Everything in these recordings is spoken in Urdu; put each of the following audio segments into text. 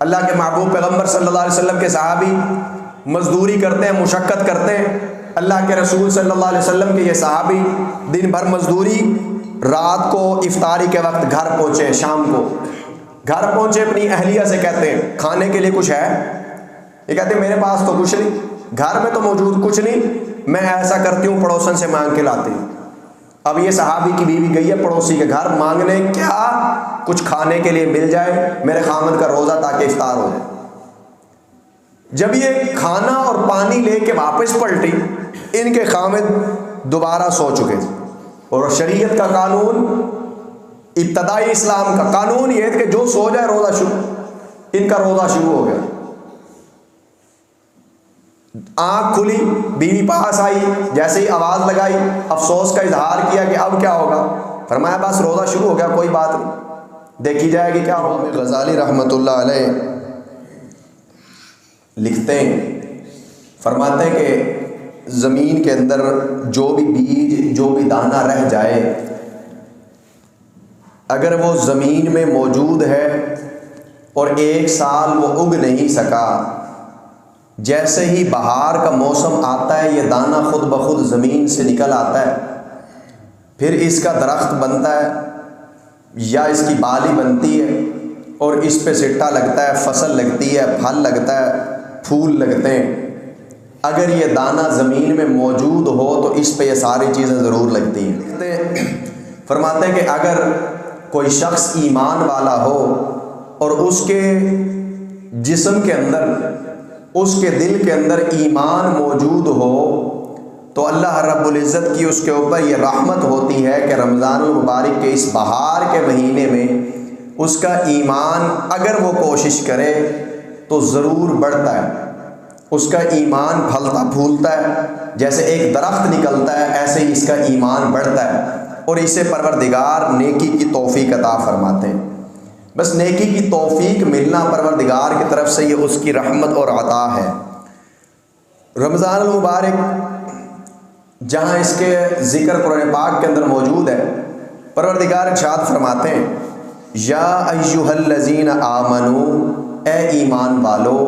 اللہ کے محبوب پیغمبر صلی اللہ علیہ وسلم کے صحابی مزدوری کرتے ہیں، مشقت کرتے ہیں، اللہ کے رسول صلی اللہ علیہ وسلم کے یہ صحابی دن بھر مزدوری، رات کو افطاری کے وقت گھر پہنچے، شام کو گھر پہنچے، اپنی اہلیہ سے کہتے ہیں کھانے کے لیے کچھ ہے؟ یہ کہتے ہیں میرے پاس تو کچھ نہیں، گھر میں تو موجود کچھ نہیں، میں ایسا کرتی ہوں پڑوسن سے مانگ کے لاتی ہوں۔ اب یہ صحابی کی بیوی گئی ہے پڑوسی کے گھر مانگنے، کیا کچھ کھانے کے لیے مل جائے میرے خامد کا روزہ تاکہ افطار ہو جائے۔ جب یہ کھانا اور پانی لے کے واپس پلٹی، ان کے خامد دوبارہ سو چکے تھے، اور شریعت کا قانون، ابتدائی اسلام کا قانون یہ ہے کہ جو سو جائے روزہ شروع، ان کا روزہ شروع ہو گیا۔ آنکھ کھلی، بیوی پاس آئی، جیسے ہی آواز لگائی، افسوس کا اظہار کیا کہ اب کیا ہوگا؟ فرمایا بس روزہ شروع ہو گیا، کوئی بات نہیں، دیکھی جائے گی کیا ہوگا۔ غزالی رحمۃ اللہ علیہ لکھتے ہیں، فرماتے ہیں کہ زمین کے اندر جو بھی بیج، جو بھی دانہ رہ جائے، اگر وہ زمین میں موجود ہے اور 1 سال وہ اگ نہیں سکا، جیسے ہی بہار کا موسم آتا ہے یہ دانہ خود بخود زمین سے نکل آتا ہے، پھر اس کا درخت بنتا ہے یا اس کی بالی بنتی ہے اور اس پہ سٹا لگتا ہے، فصل لگتی ہے، پھل لگتا ہے، پھول لگتے ہیں۔ اگر یہ دانہ زمین میں موجود ہو تو اس پہ یہ ساری چیزیں ضرور لگتی ہیں۔ فرماتے ہیں کہ اگر کوئی شخص ایمان والا ہو اور اس کے جسم کے اندر، اس کے دل کے اندر ایمان موجود ہو تو اللہ رب العزت کی اس کے اوپر یہ رحمت ہوتی ہے کہ رمضان المبارک کے اس بہار کے مہینے میں اس کا ایمان اگر وہ کوشش کرے تو ضرور بڑھتا ہے، اس کا ایمان پھلتا پھولتا ہے، جیسے ایک درخت نکلتا ہے ایسے ہی اس کا ایمان بڑھتا ہے، اور اسے پروردگار نیکی کی توفیق عطا فرماتے ہیں۔ بس نیکی کی توفیق ملنا پروردگار کی طرف سے یہ اس کی رحمت اور عطا ہے۔ رمضان المبارک جہاں اس کے ذکر قرآن پاک کے اندر موجود ہے، پروردگار ارشاد فرماتے ہیں یا ایھا الذین آمنوا، اے ایمان والو،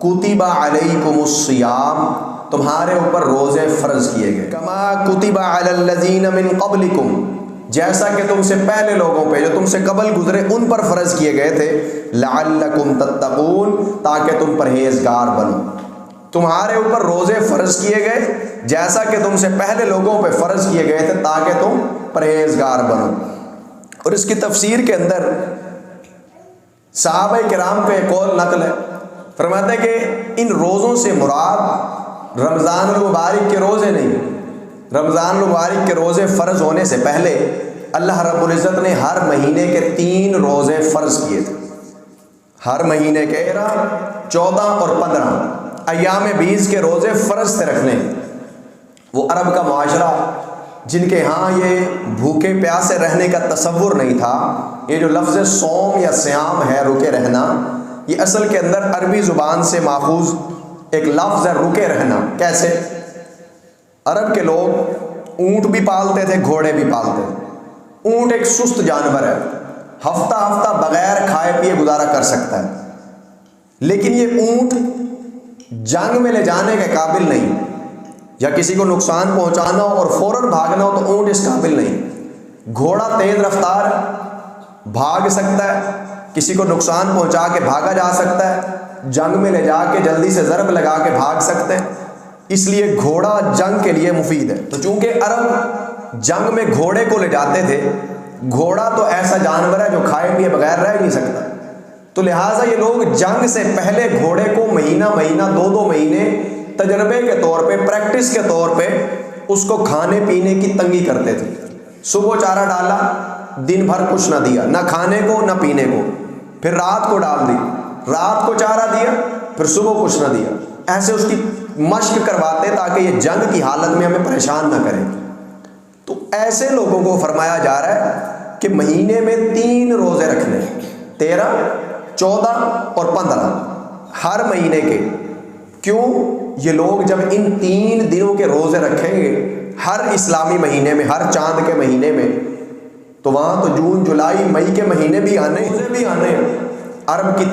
کتب علیکم الصیام، تمہارے اوپر روزے فرض کیے گئے، کما کتب علی الذین من قبلکم، جیسا کہ تم سے پہلے لوگوں پہ جو تم سے قبل گزرے ان پر فرض کیے گئے تھے، لعلکم تتقون، تاکہ تم پرہیزگار بنو۔ تمہارے اوپر روزے فرض کیے گئے جیسا کہ تم سے پہلے لوگوں پہ فرض کیے گئے تھے تاکہ تم پرہیزگار بنو۔ اور اس کی تفسیر کے اندر صحابہ کرام کا ایک قول نقل ہے، فرماتے ہیں کہ ان روزوں سے مراد رمضان المبارک کے روزے نہیں، رمضان المبارک کے روزے فرض ہونے سے پہلے اللہ رب العزت نے ہر مہینے کے 3 روزے فرض کیے تھے، ہر مہینے کے 13، 14 اور 15 ایام 20 کے روزے فرض تھے رکھنے۔ وہ عرب کا معاشرہ جن کے ہاں یہ بھوکے پیاسے رہنے کا تصور نہیں تھا، یہ جو لفظ صوم یا صیام ہے، رکے رہنا، یہ اصل کے اندر عربی زبان سے ماخوذ ایک لفظ ہے، رکے رہنا۔ کیسے؟ عرب کے لوگ اونٹ بھی پالتے تھے، گھوڑے بھی پالتے تھے۔ اونٹ ایک سست جانور ہے، ہفتہ ہفتہ بغیر کھائے پیے گزارا کر سکتا ہے، لیکن یہ اونٹ جنگ میں لے جانے کے قابل نہیں، یا کسی کو نقصان پہنچانا ہو اور فوراً بھاگنا ہو تو اونٹ اس قابل نہیں۔ گھوڑا تیز رفتار بھاگ سکتا ہے، کسی کو نقصان پہنچا کے بھاگا جا سکتا ہے، جنگ میں لے جا کے جلدی سے ضرب لگا کے بھاگ سکتے ہیں، اس لیے گھوڑا جنگ کے لیے مفید ہے۔ تو چونکہ عرب جنگ میں گھوڑے کو لے جاتے تھے، گھوڑا تو ایسا جانور ہے جو کھائے پیے بغیر رہ نہیں سکتا، تو لہٰذا یہ لوگ جنگ سے پہلے گھوڑے کو مہینہ مہینہ 2 مہینے تجربے کے طور پہ، پریکٹس کے طور پہ اس کو کھانے پینے کی تنگی کرتے تھے۔ صبح چارہ ڈالا، دن بھر کچھ نہ دیا، نہ کھانے کو نہ پینے کو، پھر رات کو ڈال دی، رات کو چارہ دیا، پھر صبح کچھ نہ دیا، ایسے اس کی مشق کرواتے تاکہ یہ جنگ کی حالت میں ہمیں پریشان نہ کرے۔ تو ایسے لوگوں کو فرمایا جا رہا ہے کہ مہینے میں 3 روزے رکھنے، 13، 14 اور 15 ہر مہینے کے۔ کیوں؟ یہ لوگ جب ان 3 دنوں کے روزے رکھیں گے ہر اسلامی مہینے میں، ہر چاند کے مہینے میں، تو وہاں تو جون، جولائی، مئی کے مہینے بھی آنے، عرب کی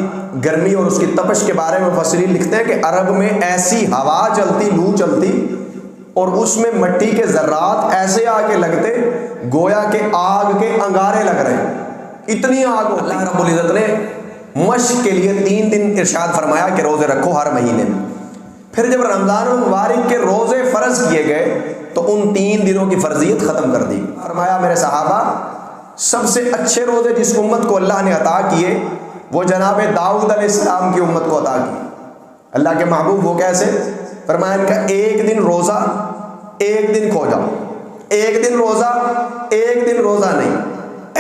گرمی اور اس کی تپش کے بارے میں مفسرین لکھتے ہیں کہ عرب میں ایسی ہوا چلتی، لو چلتی، اور اس میں مٹی کے ذرات ایسے آ کے لگتے گویا کہ آگ کے انگارے لگ رہے ہیں، اتنی آگ ہوتی۔ اللہ رب العزت نے مشق کے لیے 3 دن ارشاد فرمایا کہ روزے رکھو ہر مہینے میں۔ پھر جب رمضان المبارک کے روزے فرض کیے گئے تو ان 3 دنوں کی فرضیت ختم کر دی۔ فرمایا میرے صحابہ، سب سے اچھے روزے جس امت کو اللہ نے عطا کیے وہ جناب داؤد علیہ السلام کی امت کو عطا کیے۔ اللہ کے محبوب وہ کیسے؟ فرمایا ان کا 1 دن روزہ 1 دن کھو جاؤ، 1 دن روزہ 1 دن روزہ نہیں،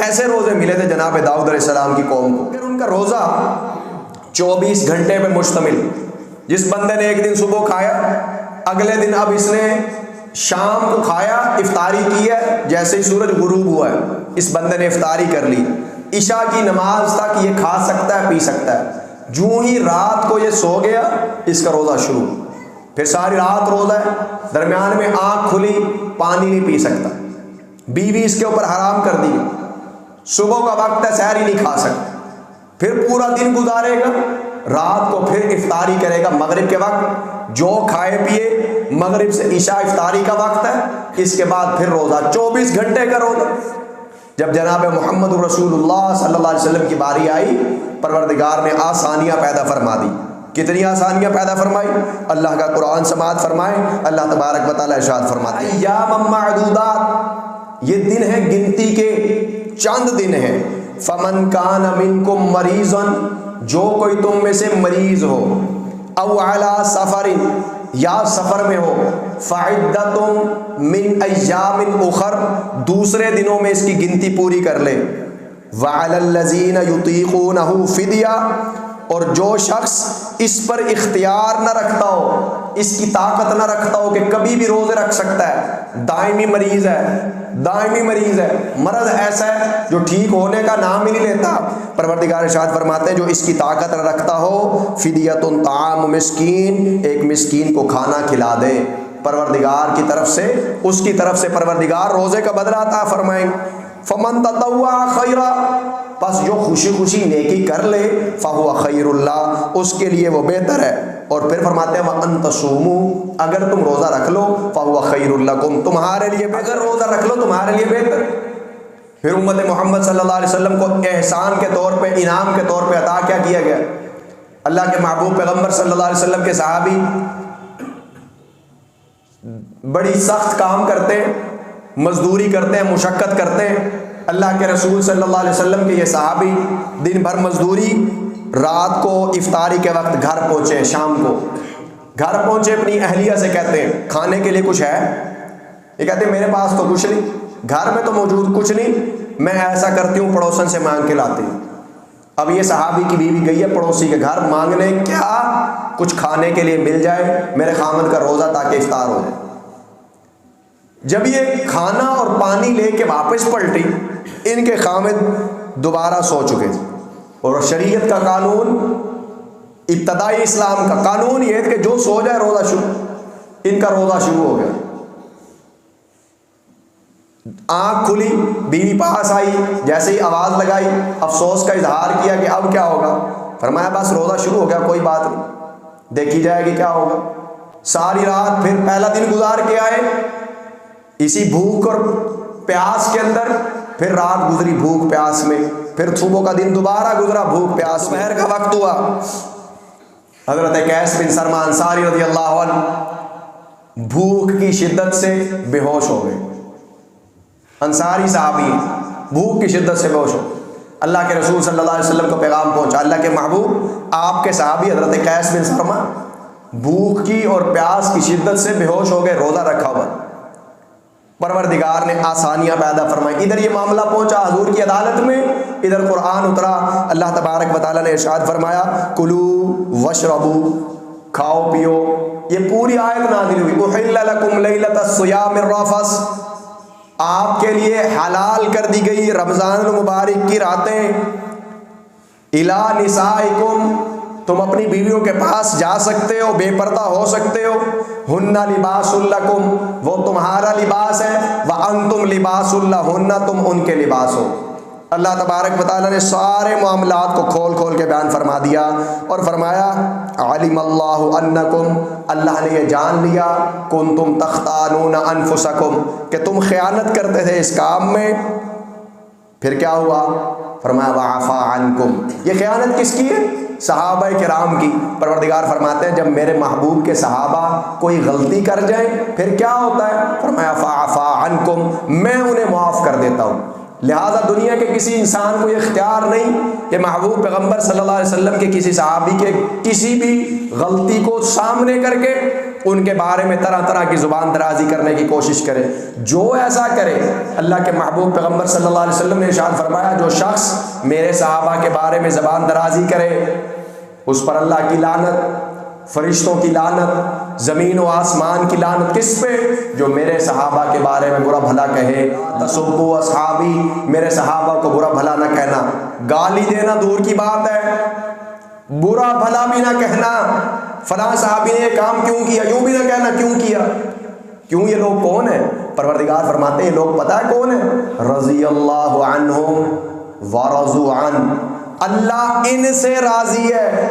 ایسے روزے ملے تھے جناب داؤد علیہ السلام کی قوم کو۔ پھر ان کا روزہ 24 گھنٹے پہ مشتمل، جس بندے نے 1 دن صبح کھایا، اگلے دن اب اس نے شام کو کھایا، افطاری کی ہے، جیسے ہی سورج غروب ہوا ہے اس بندے نے افطاری کر لی، عشاء کی نماز تک یہ کھا سکتا ہے، پی سکتا ہے، جوں ہی رات کو یہ سو گیا اس کا روزہ شروع، پھر ساری رات روزہ ہے، درمیان میں آنکھ کھلی پانی نہیں پی سکتا، بیوی اس کے اوپر حرام کر دی، صبح کا وقت ہے سحر ہی نہیں کھا سکتا، پھر پورا دن گزارے گا، رات کو پھر افطاری کرے گا مغرب کے وقت، جو کھائے پیے مغرب سے عشاء افطاری کا وقت ہے، اس کے بعد پھر روزہ 24 گھنٹے کا روزہ۔ جب جناب محمد رسول اللہ صلی اللہ علیہ وسلم کی باری آئی، پروردگار نے آسانیاں پیدا فرما دی۔ کتنی آسانیاں پیدا فرمائی؟ اللہ کا قرآن سماعت فرمائے، اللہ تبارک و تعالیٰ ارشاد فرماتے ہیں ایام معدودات، یہ دن ہے گنتی کے، چند دن ہیں، فمن کان منکم مریضا، جو کوئی تم میں سے مریض ہو، او علی سفر، یا سفر میں ہو، فعدۃ من ایام اخر، دوسرے دنوں میں اس کی گنتی پوری کر لے، وعلی الذین یطیقونہ فدیہ، اور جو شخص اس پر اختیار نہ رکھتا ہو، اس کی طاقت نہ رکھتا ہو کہ کبھی بھی روزے رکھ سکتا ہے، دائمی مریض ہے، دائمی مریض ہے، مرض ایسا ہے جو ٹھیک ہونے کا نام ہی نہیں لیتا، پروردگار ارشاد فرماتے ہیں جو اس کی طاقت نہ رکھتا ہو، فدیۃ طعام مسکین، ایک مسکین کو کھانا کھلا دے، پروردگار کی طرف سے، اس کی طرف سے پروردگار روزے کا بدلہ عطا فرمائیں۔ فمن تطوع خیرا، پس جو خوشی خوشی نیکی کر لے، فہو خیر اللہ، اس کے لیے وہ بہتر ہے، اور پھر فرماتے ہیں وَأَن تَصُومُوا، اگر تم روزہ رکھ لو، فہو خیر لکم، تمہارے لیے، اگر روزہ رکھ لو تمہارے لیے بہتر۔ پھر امت محمد صلی اللہ علیہ وسلم کو احسان کے طور پہ، انعام کے طور پہ عطا کیا کیا گیا؟ اللہ کے محبوب پیغمبر صلی اللہ علیہ وسلم کے صحابی بڑی سخت کام کرتے ہیں، مزدوری کرتے ہیں، مشقت کرتے ہیں، اللہ کے رسول صلی اللہ علیہ وسلم کے یہ صحابی دن بھر مزدوری، رات کو افطاری کے وقت گھر پہنچے، شام کو گھر پہنچے، اپنی اہلیہ سے کہتے ہیں کھانے کے لیے کچھ ہے؟ یہ کہتے ہیں میرے پاس تو کچھ نہیں، گھر میں تو موجود کچھ نہیں، میں ایسا کرتی ہوں پڑوسن سے مانگ کے لاتی ہوں۔ اب یہ صحابی کی بیوی گئی ہے پڑوسی کے گھر مانگنے، کیا کچھ کھانے کے لیے مل جائے میرے خامد کا روزہ تاکہ افطار ہو جائے۔ جب یہ کھانا اور پانی لے کے واپس پلٹی، ان کے خامد دوبارہ سو چکے تھے، اور شریعت کا قانون، ابتدائی اسلام کا قانون یہ ہے کہ جو سو جائے روزہ شروع، ان کا روزہ شروع ہو گیا۔ آنکھ کھلی، بیوی پاس آئی، جیسے ہی آواز لگائی، افسوس کا اظہار کیا کہ اب کیا ہوگا؟ فرمایا بس روزہ شروع ہو گیا، کوئی بات نہیں، دیکھی جائے گی کیا ہوگا۔ ساری رات پھر پہلا دن گزار کے آئے اسی بھوک اور پیاس کے اندر، پھر رات گزری بھوک پیاس میں، پھر صبح کا دن دوبارہ گزرا بھوک پیاس، دوپہر کا وقت ہوا، حضرت قیس بن سرما انصاری رضی اللہ عنہ بھوک کی شدت سے بے ہوش ہو گئے، انصاری صحابی بھوک کی شدت سے بے ہوش ہو، اللہ کے رسول صلی اللہ علیہ وسلم کو پیغام پہنچا، اللہ کے محبوب آپ کے صحابی حضرت قیس بن سرما بھوک کی اور پیاس کی شدت سے بے ہوش ہو گئے، روزہ رکھا ہوا۔ پروردگار نے آسانیاں پیدا فرمائی، ادھر یہ معاملہ پہنچا حضور کی عدالت میں، ادھر قرآن اترا، اللہ تبارک و تعالیٰ نے ارشاد فرمایا کلوا واشربوا، کھاؤ پیو، یہ پوری آیت نازل ہوئی، احل لکم لیلۃ الصیام الرفث، آپ کے لیے حلال کر دی گئی رمضان المبارک کی راتیں، الی نسائکم، تم اپنی بیویوں کے پاس جا سکتے ہو، بے پردہ ہو سکتے ہو، ہن لباس لکم، وہ تمہارا لباس ہے، وانتم لباس لہن، تم ان کے لباس ہو۔ اللہ تبارک و تعالیٰ نے سارے معاملات کو کھول کھول کے بیان فرما دیا اور فرمایا علم اللہ انکم، اللہ نے یہ جان لیا، کنتم تختانون انفسکم، کہ تم خیانت کرتے تھے اس کام میں. پھر کیا ہوا؟ فرمایا وعفا عنکم. یہ خیانت کس کی ہے؟ صحابہ کرام کی. پروردگار فرماتے ہیں جب میرے محبوب کے صحابہ کوئی غلطی کر جائیں پھر کیا ہوتا ہے؟ فرمایا فعفا عنکم، میں انہیں معاف کر دیتا ہوں. لہٰذا دنیا کے کسی انسان کو یہ اختیار نہیں کہ محبوب پیغمبر صلی اللہ علیہ وسلم کے کسی صحابی کے کسی بھی غلطی کو سامنے کر کے ان کے بارے میں طرح طرح کی زبان درازی کرنے کی کوشش کرے. جو ایسا کرے، اللہ کے محبوب پیغمبر صلی اللہ علیہ وسلم نے ارشاد فرمایا جو شخص میرے صحابہ کے بارے میں زبان درازی کرے اس پر اللہ کی لعنت، فرشتوں کی لعنت، زمین و آسمان کی لعنت. کس پہ؟ جو میرے صحابہ کے بارے میں برا بھلا کہے. تسبوا اصحابی، میرے صحابہ کو برا بھلا نہ کہنا. گالی دینا دور کی بات ہے، برا بھلا بھی نہ کہنا. فلاں صحابی نے یہ کام کیوں کیا، یوں بھی نہ کہنا کیوں کیا. کیوں؟ یہ لوگ کون ہیں؟ پروردگار فرماتے ہیں یہ لوگ پتہ ہے کون ہیں؟ رضی اللہ عنہم ورضوا عنہ، اللہ ان سے راضی ہے.